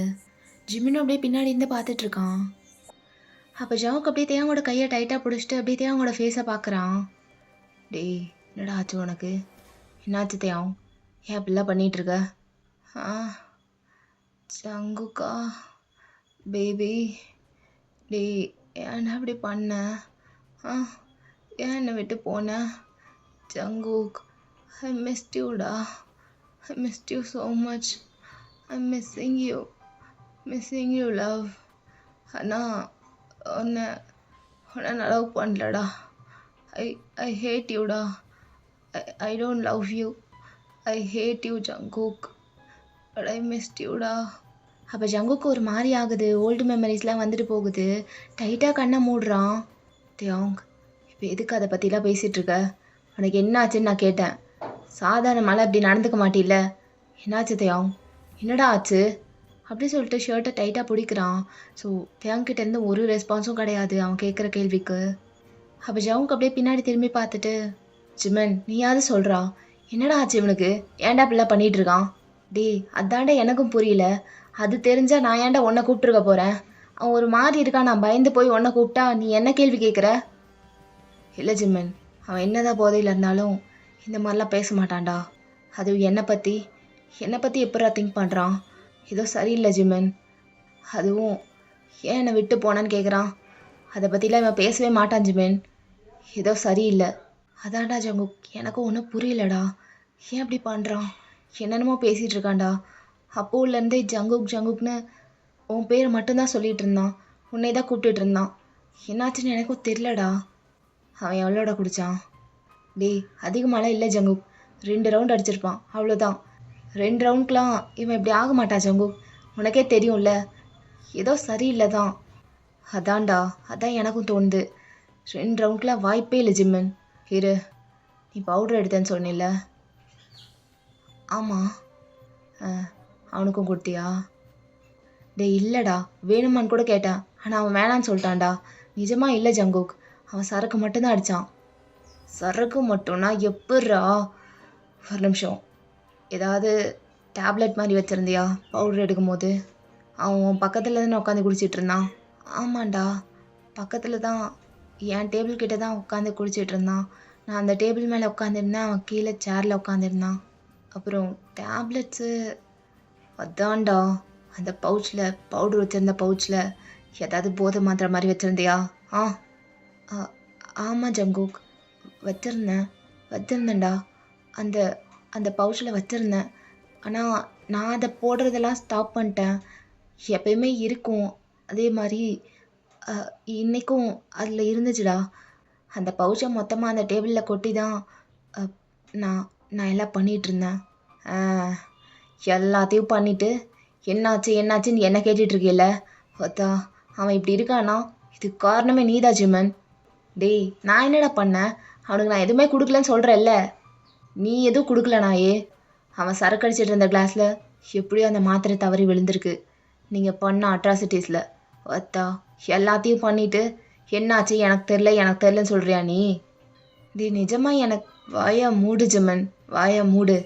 ஜிமின் அப்படியே பின்னாடி இருந்து பார்த்துட்ருக்கான். அப்போ ஜவுக்கு அப்படியே தேவங்கோட கையை டைட்டாக பிடிச்சிட்டு அப்படியே தேவங்கோட ஃபேஸை பார்க்குறான். டேய் என்னடா ஆச்சு உனக்கு? என்னாச்சு தேவம்? ஏன் அப்படிலாம் பண்ணிட்டு இருக்க? ஆ ஜங்குக்கா பேபி. டேய் ஏன்டா அப்படி பண்ண? ஆ ஏன் என்னை விட்டு போன? ஜங்குக் ஐ மிஸ்ட் யூடா. I missed you so much. I missing you love. ஆனால் உன்னை நான் லவ் பண்ணலடா. ஐ ஐ ஹேட் யூடா. I don't love you. I hate you Jungkook. But I missed யூடா. அப்போ ஜங்குக்கு ஒரு மாதிரி ஆகுது. ஓல்டு மெமரிஸ்லாம் வந்துட்டு போகுது. டைட்டாக கண்ணை மூடுறான். தியாங் இப்போ எதுக்கு அதை பற்றிலாம் பேசிகிட்டு இருக்க? உனக்கு என்ன ஆச்சுன்னு நான் கேட்டேன். சாதாரண மழை அப்படி நடந்துக்க மாட்டில்ல? என்னாச்சு தியாங்? என்னடா ஆச்சு? அப்படி சொல்லிட்டு ஷர்ட்டை டைட்டாக பிடிக்கிறான். ஸோ தியாங்கிட்டேருந்து ஒரு ரெஸ்பான்ஸும் கிடையாது அவன் கேட்குற கேள்விக்கு. அப்போ ஜவுக்கு அப்படியே பின்னாடி திரும்பி பார்த்துட்டு, ஜிமன் நீயாவது சொல்கிறா என்னடா ஆச்சு இவனுக்கு? ஏன்டா இப்படிலாம் பண்ணிகிட்டு இருக்கான்? டேய் அதாண்டா எனக்கும் புரியல. அது தெரிஞ்சால் நான் ஏன்டா உன்னை கூப்பிட்டுருக்க போகிறேன்? அவன் ஒரு மாதிரி இருக்கான். நான் பயந்து போய் உன்னை கூப்பிட்டா நீ என்ன கேள்வி கேட்குற? இல்லை ஜிம்மன், அவன் என்னதான் போதையில் இருந்தாலும் இந்த மாதிரிலாம் பேச மாட்டான்டா. அதுவும் என்னை பற்றி எப்படா திங்க் பண்ணுறான்? ஏதோ சரியில்லை ஜிம்மன். அதுவும் ஏன் என்னை விட்டு போனான்னு கேட்குறான். அதை பற்றிலாம் இவன் பேசவே மாட்டான் ஜிம்மன். ஏதோ சரியில்லை. அதான்டா ஜங்குக் எனக்கும் ஒன்றும் புரியலடா. ஏன் அப்படி பண்ணுறான்? என்னென்னமோ பேசிகிட்டு இருக்கான்டா. அப்போலேருந்தே ஜங்குக்னு உன் பேரை மட்டும்தான் சொல்லிகிட்டு இருந்தான். உன்னை தான் கூப்பிட்டுட்டு இருந்தான். என்னாச்சுன்னு எனக்கும் தெரிலடா. அவன் எவ்வளோட குடித்தான்? டேய் அதிகமாலாம் இல்லை ஜங்குக். 2 ரவுண்ட் அடிச்சிருப்பான் அவ்வளோதான். 2 ரவுண்ட்லாம் இவன் இப்படி ஆக மாட்டான் ஜங்குக். உனக்கே தெரியும்ல. ஏதோ சரியில்லை தான். அதான் எனக்கும் தோணுது. 2 ரவுண்ட்லாம் வாய்ப்பே இல்லை ஜிம்மன். இரு, நீ பவுடர் எடுத்தேன்னு சொன்னில்ல? ஆமாம். அவனுக்கும் கொடுத்தியா? டேய் இல்லைடா, வேணுமான்னு கூட கேட்டேன். ஆனால் அவன் வேணான்னு சொல்லிட்டான்டா. நிஜமாக இல்லை ஜங்குக், அவன் சரக்கு மட்டும்தான் அடித்தான். சரக்கு மட்டும்னா எப்பட்றா? ஒரு நிமிஷம், ஏதாவது டேப்லெட் மாதிரி வச்சுருந்தியா பவுடர் எடுக்கும் போது? அவன் பக்கத்தில் தானே உட்காந்து குடிச்சிட்டு இருந்தான். ஆமாண்டா, பக்கத்தில் தான் என் டேபிள் கிட்ட தான் உட்காந்து குடிச்சிட்டு இருந்தான். நான் அந்த டேபிள் மேலே உட்காந்துருந்தேன், அவன் கீழே சேரில் உட்காந்துருந்தான். அப்புறம் டேப்லெட்ஸு அதான்டா, அந்த பவுச்சில் பவுடர் வச்சுருந்த பவுச்சில் ஏதாவது போதை மாத்திரை மாதிரி வச்சுருந்தியா? ஆமாம் ஜங்குக், வச்சுருந்தேன்டா. அந்த அந்த பவுச்சில் வச்சுருந்தேன். ஆனால் நான் அதை போடுறதெல்லாம் ஸ்டாப் பண்ணிட்டேன். எப்பயுமே இருக்கும் அதே மாதிரி இன்றைக்கும் அதில் இருந்துச்சுடா. அந்த பவுச்சை மொத்தமாக அந்த டேபிளில் கொட்டி தான் நான் எல்லாம் பண்ணிகிட்ருந்தேன். எல்லாத்தையும் பண்ணிவிட்டு என்னாச்சுன்னு என்ன கேட்டுட்ருக்கேல்ல? பார்த்தா அவன் இப்படி இருக்கானா? இதுக்கு காரணமே நீதான் ஜிம்மன். டேய் நான் என்னடா பண்ணேன்? அவனுக்கு நான் எதுவுமே கொடுக்கலன்னு சொல்கிறேல்ல. நீ எதுவும் கொடுக்கல நாயே. அவன் சரக்கு அடிச்சிட்டு இருந்த கிளாஸில் எப்படியோ அந்த மாத்திரை தவறி விழுந்திருக்கு. நீங்கள் பண்ண அட்ராசிட்டிஸில் பார்த்தா எல்லாத்தையும் பண்ணிவிட்டு என்னாச்சு எனக்கு தெரிலன்னு சொல்கிறியா நீ? டேய் நிஜமாக எனக்கு வாயா மூடு ஜிம்மன், வாயா மூடு.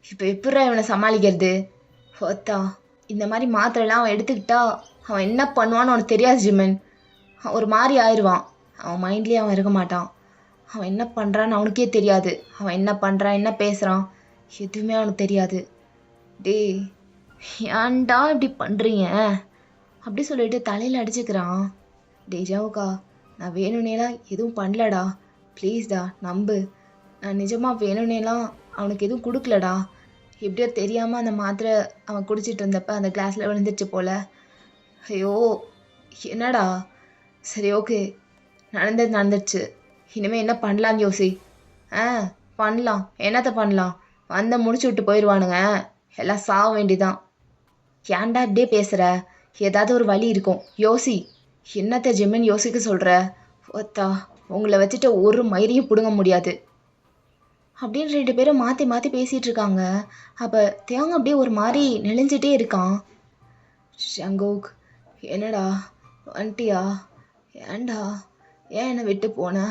இப்போ எப்பட்றா இவனை சமாளிக்கிறது? பார்த்தா இந்த மாதிரி மாத்திரைலாம் அவன் எடுத்துக்கிட்டா அவன் என்ன பண்ணுவான்னு அவனுக்கு தெரியாது ஜிம்மன். அவன் ஒரு மாதிரி ஆயிடுவான். அவன் மைண்ட்லேயே அவன் இருக்க மாட்டான். அவன் என்ன பண்ணுறான்னு அவனுக்கே தெரியாது. அவன் என்ன பண்ணுறான், என்ன பேசுகிறான், எதுவுமே அவனுக்கு தெரியாது. டேய் ஏன்டா இப்படி பண்ணுறீங்க? அப்படி சொல்லிட்டு தலையில் அடிச்சுக்கிறான். டேய் ஜவுக்கா, நான் வேணும்னேலாம் எதுவும் பண்ணலடா. ப்ளீஸ்டா நம்பு. நான் நிஜமாக வேணும்னேலாம் அவனுக்கு எதுவும் கொடுக்கலடா. எப்படியோ தெரியாமல் அந்த மாத்திரை அவன் குடிச்சிட்டு இருந்தப்ப அந்த கிளாஸில் விழுந்துருச்சு போல். ஐயோ என்னடா? சரி ஓகே, நடந்துடுச்சு. இனிமேல் என்ன பண்ணலான்னு யோசி. பண்ணலாம். என்னத்தை பண்ணலாம்? வந்த முடிச்சு விட்டு போயிடுவானுங்க. எல்லாம் சாக வேண்டிதான். ஏன்டா இப்படியே பேசுகிற? ஏதாவது ஒரு வழி இருக்கும், யோசி. என்னத்தை ஜிம்மன் யோசிக்க சொல்கிற? ஒத்தா உங்களை வச்சுட்டு ஒரு மயிரையும் பிடுங்க முடியாது அப்படின்னு 2 பேரும் மாற்றி பேசிகிட்டு இருக்காங்க. அப்போ தேங்க அப்படியே ஒரு மாதிரி நெளிஞ்சிட்டே இருக்கான். ஜங்குக் என்னடா வந்துட்டியா? ஏன்டா ஏன் என்னை விட்டு போன?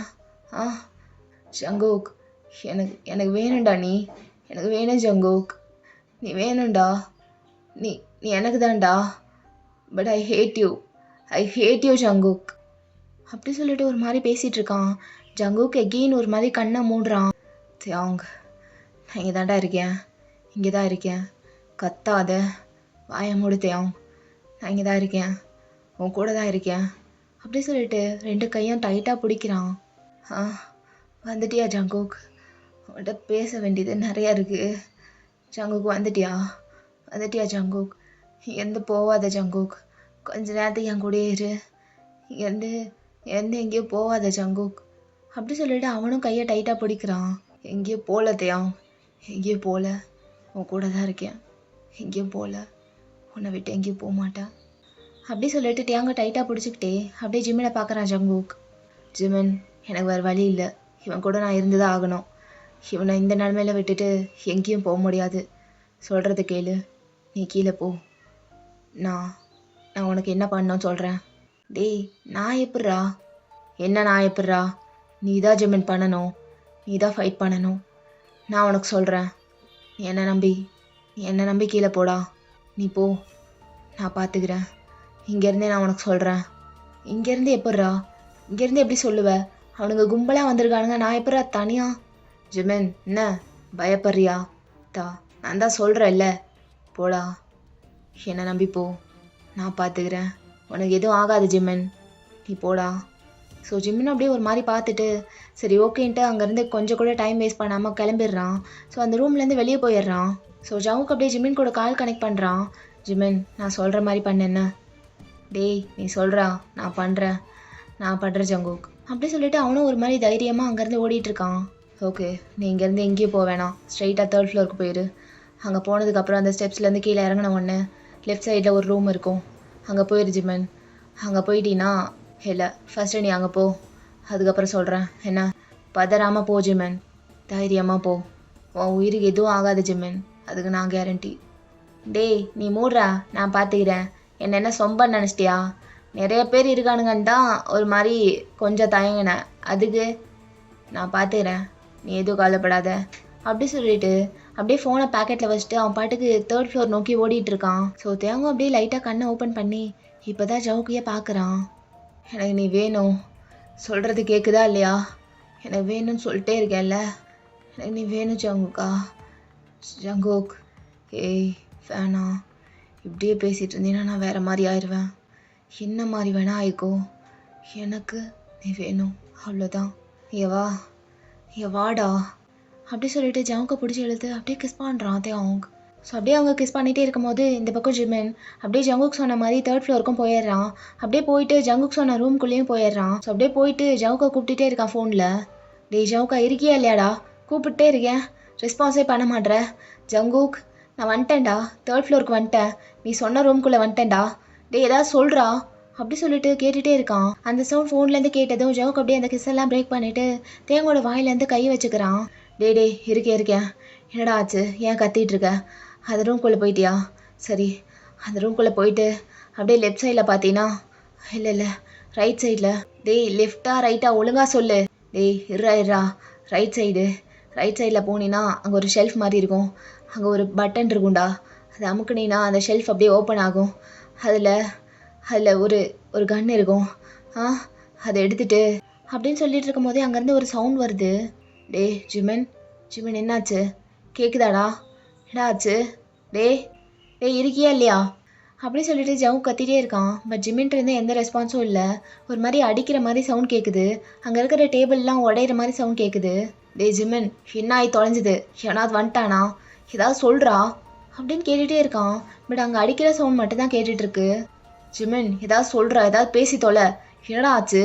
ஜங்குக் எனக்கு வேணும்டா. நீ எனக்கு வேணும் ஜங்குக், நீ வேணும்டா. நீ எனக்கு தான்டா. But I hate you Jungkook. அப்படி சொல்லிட்டு ஒரு மாதிரி பேசிகிட்டு இருக்கான். ஜங்குக் எகெயின் ஒரு மாதிரி கண்ணை மூடுறான். தியாங், நான் இங்கே தாண்டா இருக்கேன், இங்கே தான் இருக்கேன், கத்தாத, வாய மூடு தியாங், நான் இங்கே தான் இருக்கேன், உன் கூட தான் இருக்கேன் அப்படி சொல்லிட்டு 2 கையும் டைட்டாக பிடிக்கிறான். வந்துட்டியா ஜங்குக்? உன்கிட்ட பேச வேண்டியது நிறையா இருக்குது. ஜங்குக் வந்துட்டியா ஜங்குக்? இங்கேருந்து போகாத ஜங்குக், கொஞ்ச நேரத்துக்கு என் கூடயே இரு, இங்கேருந்து எங்கேயோ போகாத ஜங்குக் அப்படி சொல்லிட்டு அவனும் கையை டைட்டாக பிடிக்கிறான். எங்கேயோ போகல தியாங், எங்கேயும் போகல, உன் கூட தான் இருக்கேன், எங்கேயும் போகல, உன்னை விட்டு எங்கேயும் போக மாட்டேன் அப்படி சொல்லிட்டு தியாங்க டைட்டாக பிடிச்சிக்கிட்டே அப்படியே ஜிமினை பார்க்குறான் ஜங்குக். ஜிமின், எனக்கு வேறு வழி இல்லை, இவன் கூட நான் இருந்து தான் ஆகணும். இவனை இந்த நிலமையில விட்டுட்டு எங்கேயும் போக முடியாது. சொல்கிறது கேளு, நீ கீழே போ, நான் உனக்கு என்ன பண்ணணும்னு சொல்கிறேன். டேய், நான் எப்பட்றா? என்ன நான் எப்பட்றா? நீ தான் ஜிமின் பண்ணணும், நீ தான் ஃபைட் பண்ணணும். நான் உனக்கு சொல்கிறேன், நீ என்னை நம்பி கீழே போடா. நீ போ, நான் பார்த்துக்கிறேன். இங்கேருந்தே நான் உனக்கு சொல்கிறேன். இங்கேருந்து எப்பட்றா? இங்கேருந்து எப்படி சொல்லுவ? அவனுங்க கும்பலாக வந்திருக்கானுங்க, நான் எப்பட்றா தனியா? ஜிமின், என்ன பயப்படுறியா? நான் தான் சொல்கிறேன்ல, போடா, என்னை நம்பி போ, நான் பார்த்துக்கிறேன், உனக்கு எதுவும் ஆகாது ஜிமின், நீ போடா. ஸோ ஜிமின் அப்படியே ஒரு மாதிரி பார்த்துட்டு சரி ஓகேன்ட்டு அங்கேருந்து கொஞ்சம் கூட டைம் வேஸ்ட் பண்ணாமல் கிளம்பிடுறான். ஸோ அந்த ரூம்லேருந்து வெளியே போயிடுறான். ஸோ ஜங்குக் அப்படியே ஜிமின் கூட கால் கனெக்ட் பண்ணுறான். ஜிமின், நான் சொல்கிற மாதிரி பண்ணேன்ன. டேய், நீ சொல்கிறா, நான் பண்ணுறேன் ஜங்குக் அப்படி சொல்லிட்டு அவனும் ஒரு மாதிரி தைரியமாக அங்கேருந்து ஓடிட்டுருக்கான். ஓகே, நீ இங்கேருந்து எங்கேயும் போக வேணாம், ஸ்ட்ரைட்டாக 3rd ஃப்ளோருக்கு போயிடு. அங்கே போனதுக்கப்புறம் அந்த ஸ்டெப்ஸ்லேருந்து கீழே இறங்கின உடனே லெஃப்ட் சைடில் ஒரு ரூம் இருக்கும், அங்கே போயிரு ஜிமின். அங்கே போயிட்டீன்னா இல்லை, ஃபஸ்ட்டு நீ அங்கே போ, அதுக்கப்புறம் சொல்கிறேன் என்ன. பதறாமல் போ ஜிமின், தைரியமாக போ, உன் உயிருக்கு எதுவும் ஆகாது ஜிமின், அதுக்கு நான் கேரண்டி. டேய், நீ மூடுறா, நான் பார்த்துக்கிறேன். என்ன சொம்ப நினச்சிட்டியா? நிறைய பேர் இருக்கானுங்கன்னு தான் ஒரு மாதிரி கொஞ்சம் தயங்கினேன், அதுக்கு நான் பார்த்துக்கிறேன், நீ எதுவும் கவலைப்படாத அப்படி சொல்லிட்டு அப்படியே ஃபோனை பேக்கெட்டில் வச்சுட்டு அவன் பாட்டுக்கு 3rd ஃப்ளோர் நோக்கி ஓடிட்டுருக்கான். ஸோ தேங்கும் அப்படியே லைட்டாக கண்ணை ஓப்பன் பண்ணி இப்போ தான் ஜவுக்கியே பார்க்குறான். எனக்கு நீ வேணும், சொல்கிறது கேட்குதா இல்லையா? எனக்கு வேணும்னு சொல்லிட்டே இருக்கேன்ல, எனக்கு நீ வேணும் ஜங்குக்கா. ஜங்குக், ஏய் வேணா, இப்படியே பேசிகிட்டு இருந்தீங்கன்னா நான் வேறு மாதிரி ஆயிடுவேன். என்ன மாதிரி வேணா ஆயிக்கோ, எனக்கு நீ வேணும், அவ்வளோதான். ஏ வாடா அப்படி சொல்லிட்டு ஜவுக்கை பிடிச்சி எழுத்து அப்படியே கிஸ் பண்ணுறான் தேங்க். ஸோ அப்படியே அவங்க கிஸ் பண்ணிகிட்டே இருக்கும்போது இந்த பக்கம் ஜிமின் அப்படியே ஜங்குக் சொன்ன மாதிரி 3rd ஃப்ளோருக்கும் போயிடுறான். அப்படியே போயிட்டு ஜங்குக் சொன்ன ரூம்குள்ளேயும் போயிடுறான். ஸோ அப்படியே போயிட்டு ஜவுக்கை கூப்பிட்டுட்டே இருக்கான் ஃபோனில். டேய் ஜவுக்கா, இருக்கியா இல்லையாடா? கூப்பிட்டே இருக்கேன், ரெஸ்பான்ஸே பண்ண மாட்ற. ஜங்குக், நான் வந்துட்டேன்டா, 3rd ஃப்ளோருக்கு வந்துட்டேன், நீ சொன்ன ரூம்குள்ளே வந்துட்டேன்டா. டேய் ஏதாவது சொல்கிறா அப்படி சொல்லிட்டு கேட்டுகிட்டே இருக்கான். அந்த சவுண்ட் ஃபோன்லேருந்து கேட்டதும் ஜவுக் அப்படியே அந்த கிஸ் எல்லாம் பிரேக் பண்ணிவிட்டு தேங்கோட வாயிலேருந்து கை வச்சுக்கிறான். டே இருக்கேன், என்னடா ஆச்சு, ஏன் கத்திட்டு இருக்க? அந்த ரூம்குள்ளே போயிட்டியா? சரி, அந்த ரூம்குள்ளே போயிட்டு அப்படியே லெஃப்ட் சைடில் பார்த்தீங்கன்னா இல்லை ரைட் சைடில். டேய் லெஃப்டா ரைட்டா ஒழுங்காக சொல்லு. டேய் இருறா, ரைட் சைடில் போனீன்னா அங்கே ஒரு ஷெல்ஃப் மாதிரி இருக்கும், அங்கே ஒரு பட்டன் இருக்கும்டா, அது அமுக்குனீன்னா அந்த ஷெல்ஃப் அப்படியே ஓப்பன் ஆகும். அதில் ஒரு கன் இருக்கும், அதை எடுத்துட்டு அப்படின்னு சொல்லிட்டு இருக்கும் போதே அங்கேருந்து ஒரு சவுண்ட் வருது. டே ஜிமின் என்னாச்சு, கேட்குதாடா? என்னடா ஆச்சு? டே இருக்கியா இல்லையா அப்படி சொல்லிட்டு ஜவுக் கத்திட்டே இருக்கான். பட் ஜிமின்ட்டு எந்த ரெஸ்பான்ஸும் இல்லை. ஒரு மாதிரி அடிக்கிற மாதிரி சவுண்ட் கேட்குது, அங்கே இருக்கிற டேபிள்லாம் உடையிற மாதிரி சவுண்ட் கேட்குது. டே ஜிமின், என்ன ஆகி தொலைஞ்சுது? எவனாவது வந்துட்டானா? ஏதாவது சொல்கிறா அப்படின்னு கேட்டுகிட்டே இருக்கான். பட் அங்கே அடிக்கிற சவுண்ட் மட்டும் தான் கேட்டுட்ருக்கு. ஜிமின் ஏதாவது சொல்கிறா, ஏதாவது பேசி தொலை, என்னடா ஆச்சு?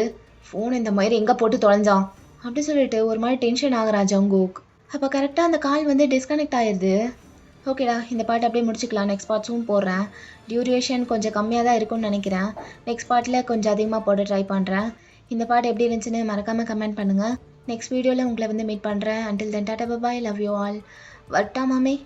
ஃபோன் இந்த மாதிரி எங்கே போட்டு தொலைஞ்சான் அப்படி சொல்லிட்டு ஒரு மாதிரி டென்ஷன் ஆகுறான் ஜங்குக். அப்போ கரெக்டாக அந்த கால் வந்து டிஸ்கனெக்ட் ஆயிடுது. ஓகேடா, இந்த பாட்டு அப்படியே முடிச்சுக்கலாம், நெக்ஸ்ட் பார்ட்ஸும் போடுறேன். டியூரேஷன் கொஞ்சம் கம்மியாக தான் இருக்கும்னு நினைக்கிறேன், நெக்ஸ்ட் பார்ட்டில் கொஞ்சம் அதிகமாக போட ட்ரை பண்ணுறேன். இந்த பாட்டு எப்படி இருந்துச்சுன்னு மறக்காமல் கமெண்ட் பண்ணுங்கள். நெக்ஸ்ட் வீடியோவில் உங்களை வந்து மீட் பண்ணுறேன். Until then tata bye, love you all. வட்டா மாமே.